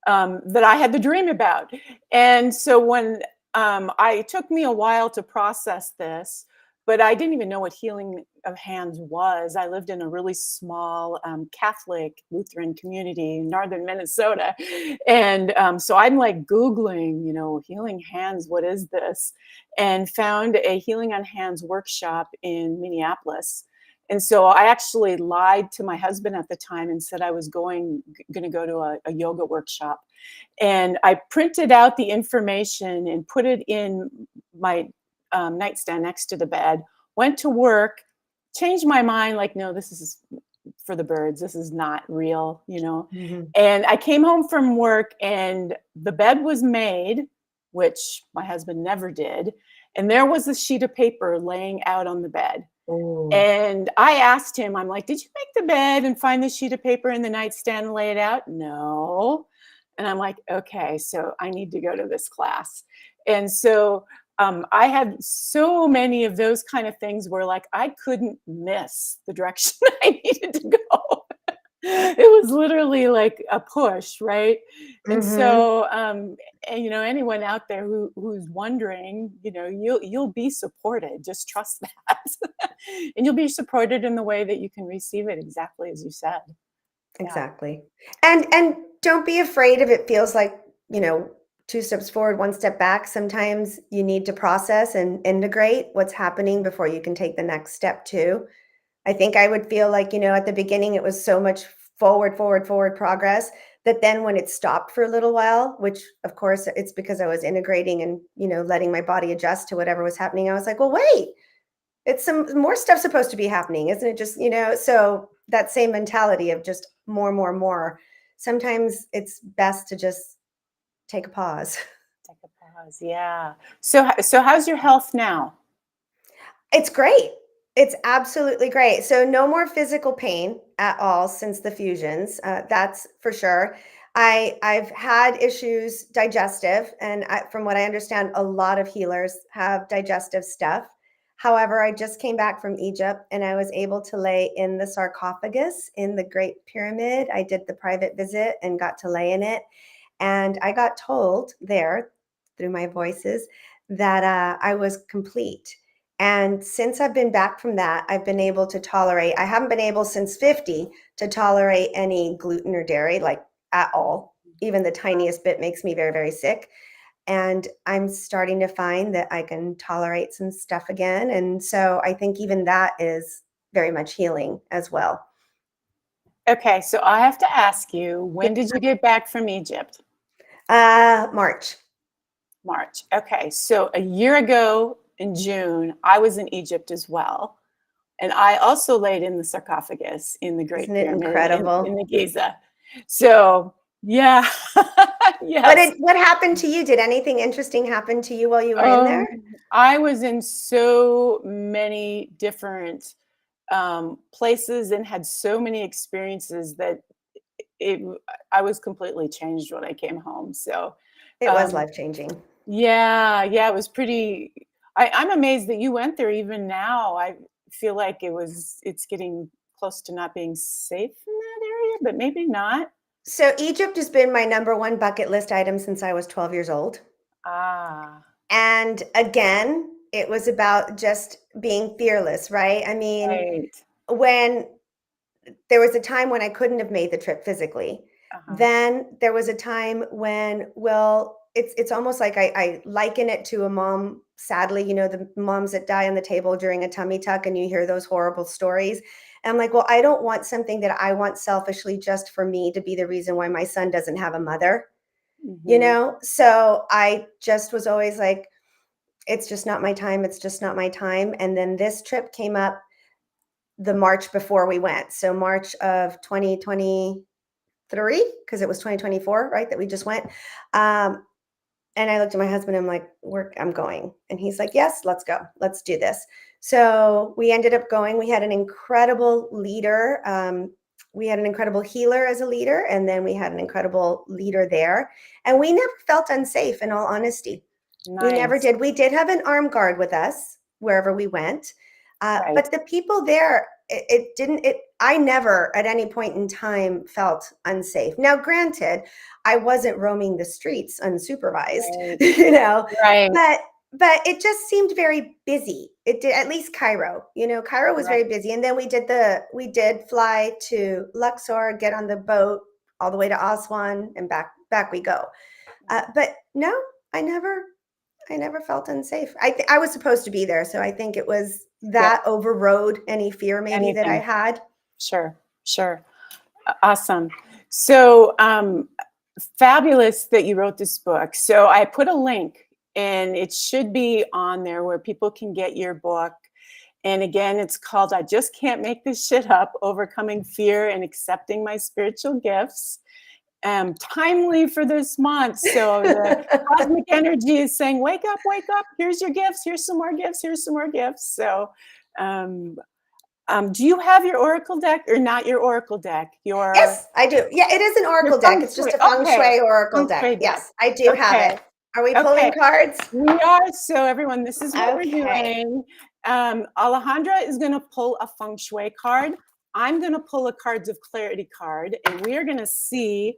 that I had the dream about. And so when it took me a while to process this, but I didn't even know what healing of hands was. I lived in a really small Catholic Lutheran community in northern Minnesota. And so I'm like Googling, healing hands, what is this? And found a healing on hands workshop in Minneapolis. And so I actually lied to my husband at the time and said I was going to go to a yoga workshop. And I printed out the information and put it in my nightstand next to the bed, went to work, changed my mind like, no, this is for the birds. This is not real. mhm. And I came home from work and the bed was made, which my husband never did. And there was a sheet of paper laying out on the bed. Oh. And I asked him, I'm like, did you make the bed and find the sheet of paper in the nightstand and lay it out? No. And I'm like, okay, so I need to go to this class. And so I had so many of those kind of things where like I couldn't miss the direction I needed to go. It was literally like a push, right? And Mhm. so, and, anyone out there who's wondering, you'll be supported. Just trust that, and you'll be supported in the way that you can receive it exactly as you said. Yeah. Exactly. And don't be afraid if it feels like, you know, 2 steps forward, 1 step back. Sometimes you need to process and integrate what's happening before you can take the next step too. I think I would feel like, at the beginning it was so much forward, forward, forward progress that then when it stopped for a little while, which of course it's because I was integrating and, letting my body adjust to whatever was happening, I was like, well, wait, it's some more stuff supposed to be happening, isn't it? Just, so that same mentality of just more, more, more. Sometimes it's best to just take a pause. Take a pause. Yeah. So how's your health now? It's great. It's absolutely great. So no more physical pain at all since the fusions. That's for sure. I've had issues digestive, and from what I understand, a lot of healers have digestive stuff. However, I just came back from Egypt, and I was able to lay in the sarcophagus in the Great Pyramid. I did the private visit and got to lay in it, and I got told there through my voices that I was complete. And since I've been back from that, I've been able to tolerate, I haven't been able since 50 to tolerate any gluten or dairy, like at all. Even the tiniest bit makes me very, very sick. And I'm starting to find that I can tolerate some stuff again. And so I think even that is very much healing as well. Okay, so I have to ask you, Yeah. when did you get back from Egypt? March. March. Okay, so a year ago in June, I was in Egypt as well. And I also laid in the sarcophagus in the Great Isn't it Pyramid in incredible? the Giza. So, yeah, yes. What happened to you? Did anything interesting happen to you while you were in there? I was in so many different places and had so many experiences that it, I was completely changed when I came home. So, It was um, life changing. yeah, it was pretty. I'm amazed that you went there. Even now, I feel like it's getting close to not being safe in that area, but maybe not. So Egypt has been my number one bucket list item since I was 12 years old. Ah, And again, it was about just being fearless, right? I mean, right. when there was a time when I couldn't have made the trip physically. Uh-huh. Then there was a time when, well, it's almost like I liken it to a mom. Sadly, the moms that die on the table during a tummy tuck, and you hear those horrible stories. And I'm like, well, I don't want something that I want selfishly just for me to be the reason why my son doesn't have a mother. Hmm. So I just was always like, it's just not my time. It's just not my time. And then this trip came up the March before we went. So March of 2023, because it was 2024, right? That we just went. Um, And I looked at my husband, I'm like, I'm going. And he's like, yes, let's go. Let's do this. So we ended up going. We had an incredible leader. We had an incredible healer as a leader, and then we had an incredible leader there. And we never felt unsafe, in all honesty. We never Nice. did. We did have an armed guard with us wherever we went. Right. But the people there, I never at any point in time felt unsafe. Now, granted, I wasn't roaming the streets unsupervised, Right. Right. but it just seemed very busy. It did, at least Cairo. Cairo was very Right. busy. And then we did fly to Luxor, get on the boat all the way to Aswan, and back we go. But no, I never felt unsafe. I was supposed to be there, so I think it was that overrode any fear maybe that I Anything. had. Sure. Awesome. So fabulous that you wrote this book. So I put a link, and it should be on there where people can get your book. And again, it's called I Just Can't Make This Shit Up, Overcoming Fear and Accepting My Spiritual Gifts. Timely for this month. So the cosmic energy is saying, wake up, here's your gifts, here's some more gifts, So do you have your oracle deck, or not your oracle deck? Yes, I do. Yeah, it is an oracle deck. It's just a feng shui oracle deck. Yes, I do have Okay. it. Are we pulling Okay. cards? We are. So everyone, this is what we're Okay. doing. Alejandra is going to pull a feng shui card. I'm going to pull a cards of clarity card, and we are going to see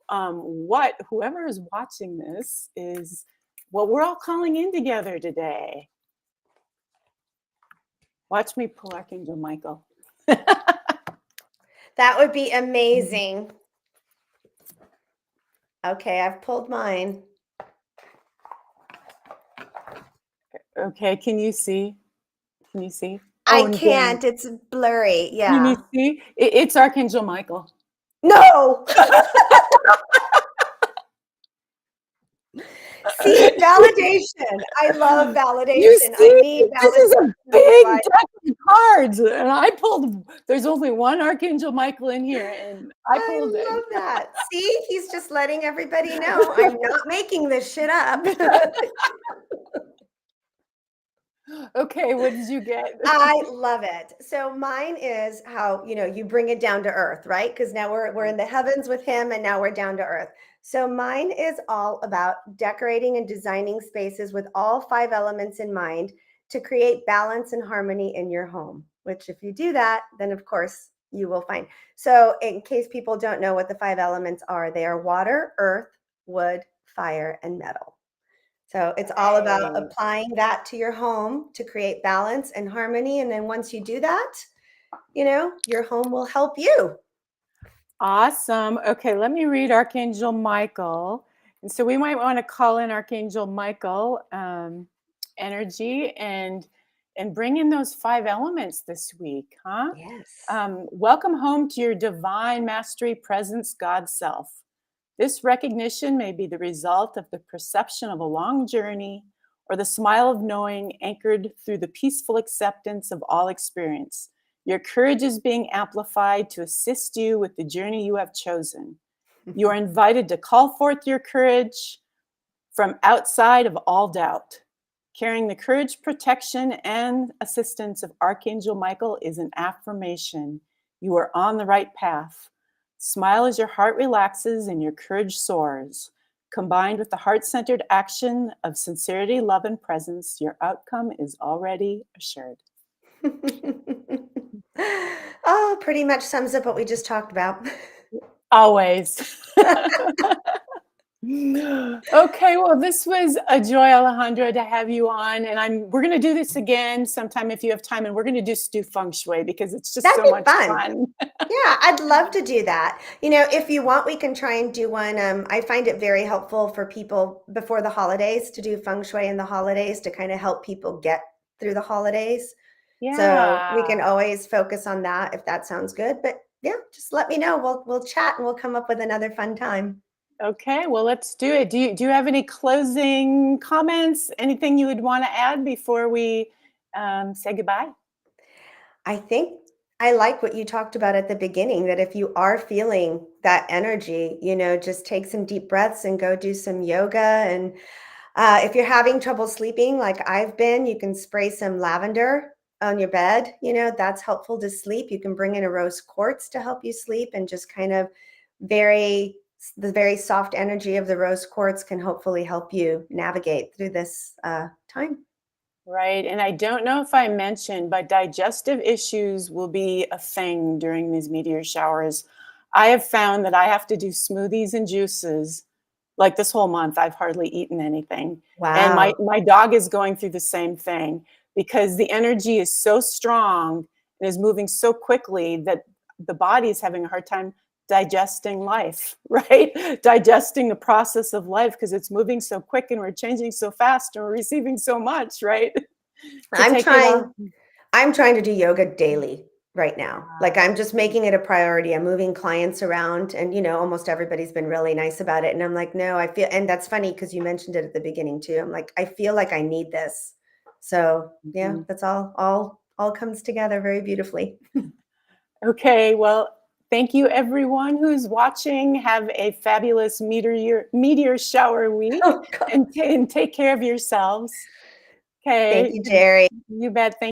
what whoever is watching this is what we're all calling in together today. Watch me pull Archangel Michael. That would be amazing. Okay, I've pulled mine. Okay, can you see? Can you see? I can't. It's blurry. Yeah. Can you see? It's Archangel Michael. No. See, validation. I love validation. You see, I need validation. this is a big deck of cards, and I pulled. There's only one Archangel Michael in here, and I pulled it. I love that. See, he's just letting everybody know I'm not making this shit up. Okay, what did you get? I love it. So mine is how, you bring it down to earth, right? Because now we're in the heavens with him, and now we're down to earth. So mine is all about decorating and designing spaces with all 5 elements in mind to create balance and harmony in your home, which if you do that, then of course you will find. So in case people don't know what the 5 elements are, they are water, earth, wood, fire, and metal. So it's all about applying that to your home to create balance and harmony. And then once you do that, your home will help you. Awesome. Okay, let me read Archangel Michael. And so we might want to call in Archangel Michael energy and bring in those 5 elements this week, huh? Yes. Welcome home to your divine mastery presence, God self. This recognition may be the result of the perception of a long journey or the smile of knowing anchored through the peaceful acceptance of all experience. Your courage is being amplified to assist you with the journey you have chosen. You are invited to call forth your courage from outside of all doubt. Carrying the courage, protection, and assistance of Archangel Michael is an affirmation. You are on the right path. Smile as your heart relaxes and your courage soars. Combined with the heart-centered action of sincerity, love, and presence, your outcome is already assured. Oh, pretty much sums up what we just talked about. Always. Okay, well, this was a joy, Alejandra, to have you on, and we're going to do this again sometime if you have time, and we're going to just do feng shui because it's just so much fun. Yeah, I'd love to do that. If you want, we can try and do one. I find it very helpful for people before the holidays to do feng shui in the holidays to kind of help people get through the holidays. Yeah. So we can always focus on that if that sounds good. But yeah, just let me know. We'll chat and we'll come up with another fun time. Okay, well, let's do it. Do you have any closing comments? Anything you would want to add before we say goodbye? I think I like what you talked about at the beginning, that if you are feeling that energy, just take some deep breaths and go do some yoga and If you're having trouble sleeping, like I've been, you can spray some lavender on your bed. You know, that's helpful to sleep. You can bring in a rose quartz to help you sleep, and just kind of very, the very soft energy of the rose quartz can hopefully help you navigate through this time. Right. And I don't know if I mentioned, but digestive issues will be a thing during these meteor showers. I have found that I have to do smoothies and juices. Like this whole month, I've hardly eaten anything. And my Wow. my dog is going through the same thing because the energy is so strong and is moving so quickly that the body is having a hard time digesting life, right? Digesting the process of life because it's moving so quick and we're changing so fast and we're receiving so much, right? To I'm take it trying all. I'm trying to do yoga daily right now. Like, Wow. I'm just making it a priority. I'm moving clients around, and, almost everybody's been really nice about it, and I'm like, "No, I feel," and that's funny because you mentioned it at the beginning too. I'm like, "I feel like I need this." So, yeah, Mhm. that's all comes together very beautifully. Okay, well, thank you everyone who's watching. Have a fabulous meteor shower week Oh god. and take care of yourselves. Thank Okay, you, Jerry. you bet. Thank